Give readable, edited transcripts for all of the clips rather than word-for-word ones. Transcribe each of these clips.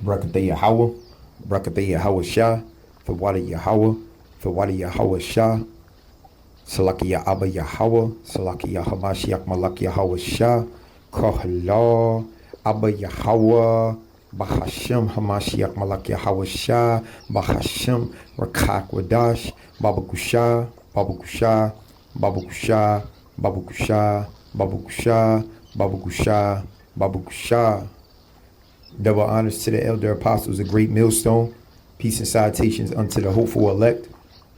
Barakatah Yahweh, Barakatah Yahweh Shah, Thawada Yahweh, Thawada Yahweh Shah, Salaki Abba Yahweh, Salaki Yahamashiach Malak Yahweh Shah, Kohala, Abba Yahweh, Bahashem Hamashiach Malak Yahweh Shah, Bahashem Rakak Wadash, Babakusha, Babakusha, Babakusha, Babakusha, Babakusha, Babakusha, Babakusha. Double honors to the elder apostles, a great millstone. Peace and salutations unto the hopeful elect.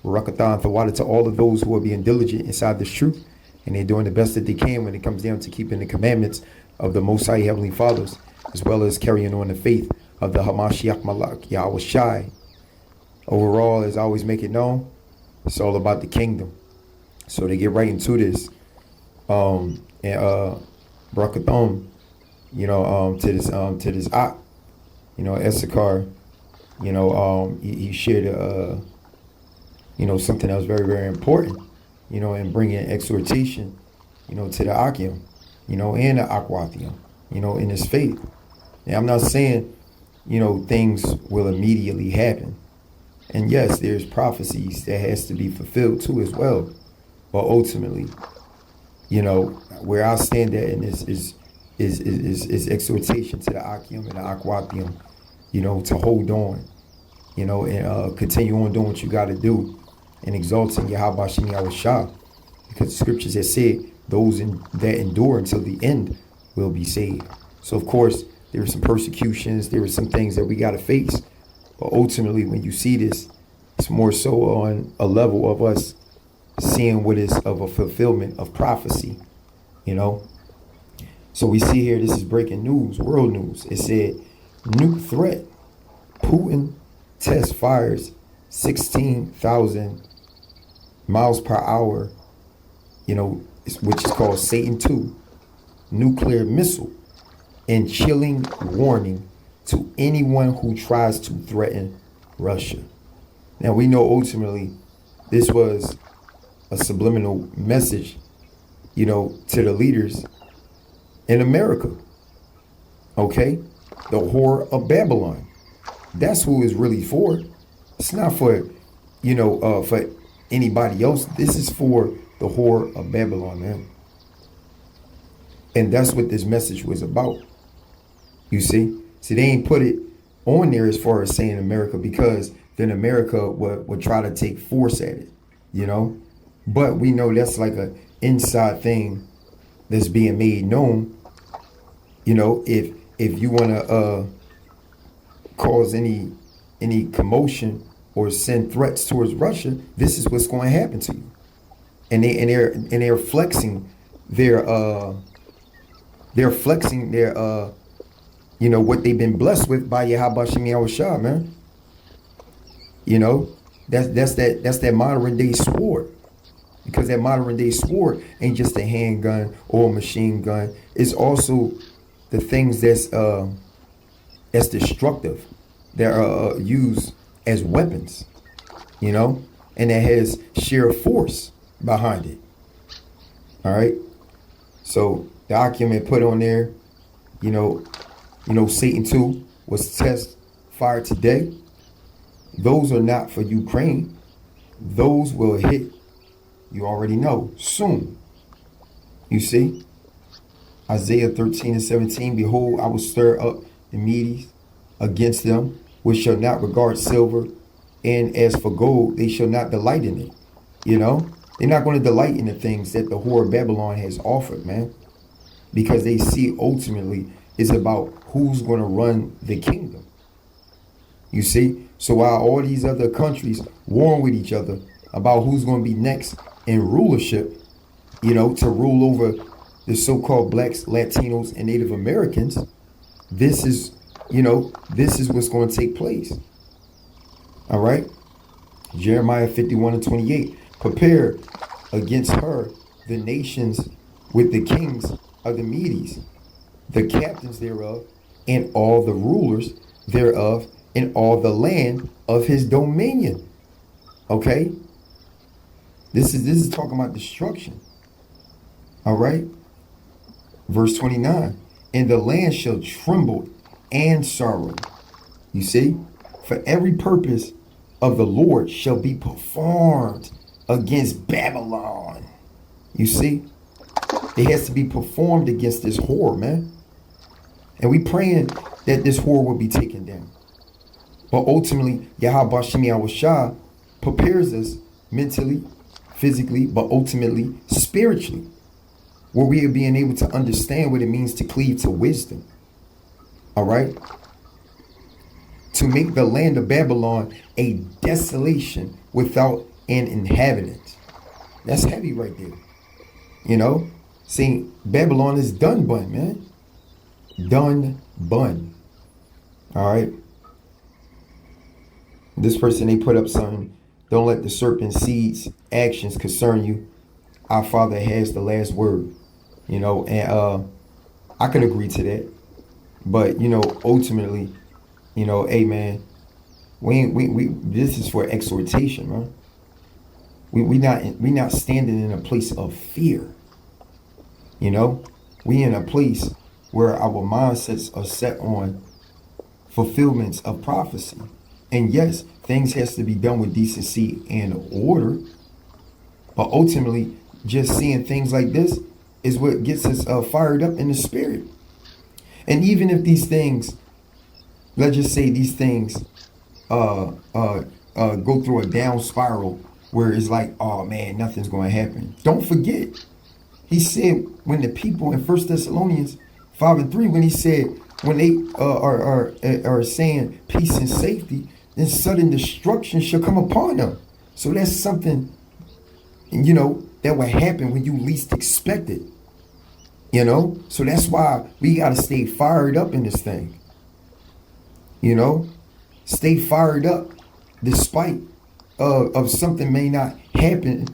Rakathon Thawada to all of those who are being diligent inside this truth, and they're doing the best that they can when it comes down to keeping the commandments of the Most High Heavenly Fathers, as well as carrying on the faith of the Hamashiach Malak Yahweh Shai. Overall, as I always make it known, it's all about the kingdom. So they get right into this. And Rakathon, to this Ak, Issachar, he shared something that was very, very important, in bringing exhortation, to the Akim, and the Akwathium, in his faith. And I'm not saying, things will immediately happen. And yes, there's prophecies that has to be fulfilled too as well. But ultimately, where I stand at in this is exhortation to the Akim and the Akwathium, to hold on, and continue on doing what you got to do and exalting Yahweh Shem Yahweh Shah, because the scriptures have said those that endure until the end will be saved. So of course there are some persecutions, there are some things that we got to face, but ultimately when you see this, it's more so on a level of us seeing what is of a fulfillment of prophecy. So we see here, this is breaking news, world news. It said, nuke threat, Putin test fires 16,000 miles per hour, which is called Satan 2, nuclear missile, and chilling warning to anyone who tries to threaten Russia. Now we know ultimately this was a subliminal message, to the leaders in America. Okay? The whore of Babylon. That's who it's really for. It's not for, for anybody else. This is for the whore of Babylon, man. And that's what this message was about. You see? See, they ain't put it on there as far as saying America, because then America would try to take force at it, But we know that's like an inside thing that's being made known. If you want to cause any commotion or send threats towards Russia, this is what's going to happen to you. And they're flexing their what they've been blessed with by Yahweh Shem Yahweh Shah, man. That's that modern day sword. Because that modern day sword ain't just a handgun or a machine gun. It's also the things that's destructive, that are used as weapons, and that has sheer force behind it. All right. So the document put on there, Satan 2 was test fired today. Those are not for Ukraine. Those will hit, you already know, soon. You see? Isaiah 13:17, behold, I will stir up the Medes against them, which shall not regard silver, and as for gold, they shall not delight in it. They're not going to delight in the things that the whore of Babylon has offered, man, because they see ultimately it's about who's going to run the kingdom. You see? So while all these other countries warring with each other about who's going to be next in rulership, to rule over the so-called blacks, Latinos, and Native Americans, this is what's going to take place. All right? Jeremiah 51:28. Prepare against her the nations with the kings of the Medes, the captains thereof, and all the rulers thereof, and all the land of his dominion. Okay? This is talking about destruction. All right? Verse 29. And the land shall tremble and sorrow. You see? For every purpose of the Lord shall be performed against Babylon. You see? It has to be performed against this whore, man. And we praying that this whore will be taken down. But ultimately, Yahweh Shem Yahushua prepares us mentally, physically, but ultimately spiritually, where we are being able to understand what it means to cleave to wisdom. All right? To make the land of Babylon a desolation without an inhabitant. That's heavy right there. You know? See, Babylon is done bun, man. Done bun. All right? This person, they put up something. Don't let the serpent seed's actions concern you. Our Father has the last word. You know, and I can agree to that. But, you know, ultimately, you know, hey, man, we this is for exhortation, man. We not standing in a place of fear. You know, we in a place where our mindsets are set on fulfillments of prophecy. And yes, things has to be done with decency and order. But ultimately, just seeing things like this is what gets us fired up in the spirit. And even if these things, let's just say these things go through a down spiral where it's like, oh man, nothing's going to happen. Don't forget, he said when the people in 1 Thessalonians 5:3, when he said, when they are saying peace and safety, then sudden destruction shall come upon them. So that's something, you know, that will happen when you least expect it. You know, so that's why we got to stay fired up in this thing. You know, stay fired up despite of something may not happen,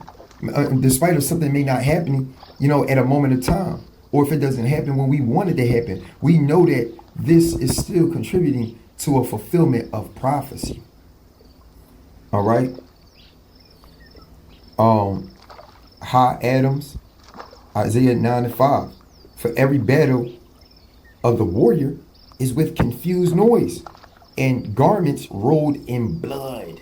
despite of something may not happen, you know, at a moment of time. Or if it doesn't happen when we want it to happen, we know that this is still contributing to a fulfillment of prophecy. All right. Adams, Isaiah 9:5. For every battle of the warrior is with confused noise and garments rolled in blood.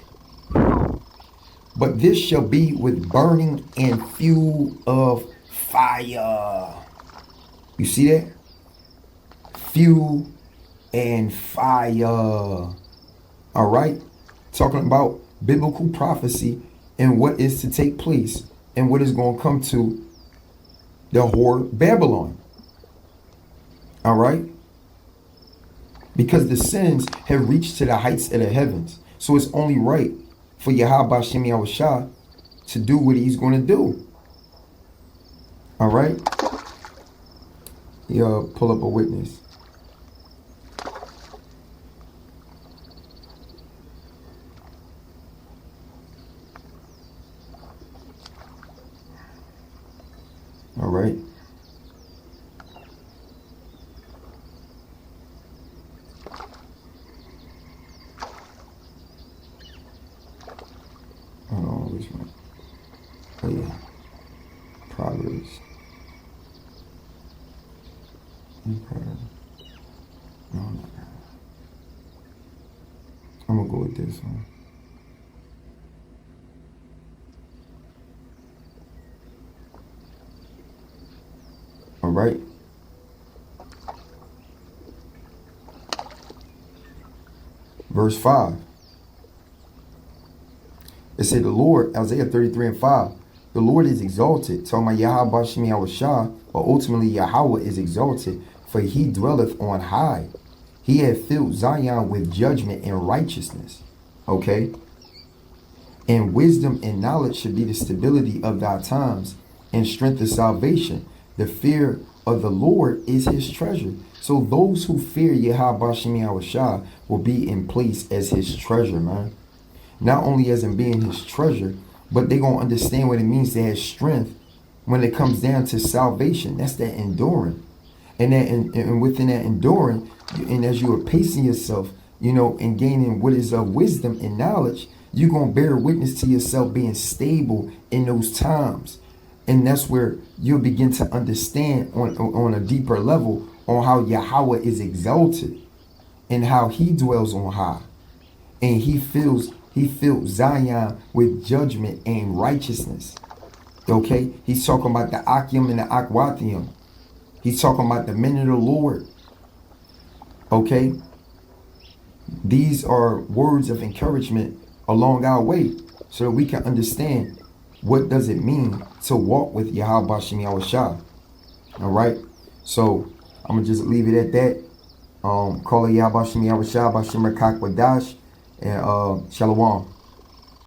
But this shall be with burning and fuel of fire. You see that? Fuel and fire. All right. Talking about biblical prophecy and what is to take place and what is going to come to the whore Babylon. All right. Because the sins have reached to the heights of the heavens. So it's only right for Yahweh Shem Yahushua to do what he's going to do. All right. Pull up a witness. All right. Hold on, which one? Oh yeah. Proverbs. No, not that. I'm gonna go with this one. All right. Verse 5. It said the Lord, Isaiah 33:5. The Lord is exalted. Talking about Yahweh Shem Yahushua, but ultimately Yahweh is exalted, for he dwelleth on high. He hath filled Zion with judgment and righteousness. Okay. And wisdom and knowledge should be the stability of thy times and strength of salvation. The fear of the Lord is his treasure. So those who fear Yahweh Shem Yahushua will be in place as his treasure, man. Not only as in being his treasure, but they're going to understand what it means to have strength when it comes down to salvation. That's that enduring. And within that enduring, and as you are pacing yourself, you know, and gaining what is of wisdom and knowledge, you're going to bear witness to yourself being stable in those times. And that's where you'll begin to understand on a deeper level on how Yahweh is exalted and how he dwells on high. And he filled Zion with judgment and righteousness. Okay? He's talking about the Akim and the Akwathium. He's talking about the men of the Lord. Okay? These are words of encouragement along our way so that we can understand what does it mean to walk with Yahweh Bashem Yahushua. All right? So I'm going to just leave it at that. Call it Yahweh Bashem Yahushua, Bashem Rakak Wadash, and Shalom.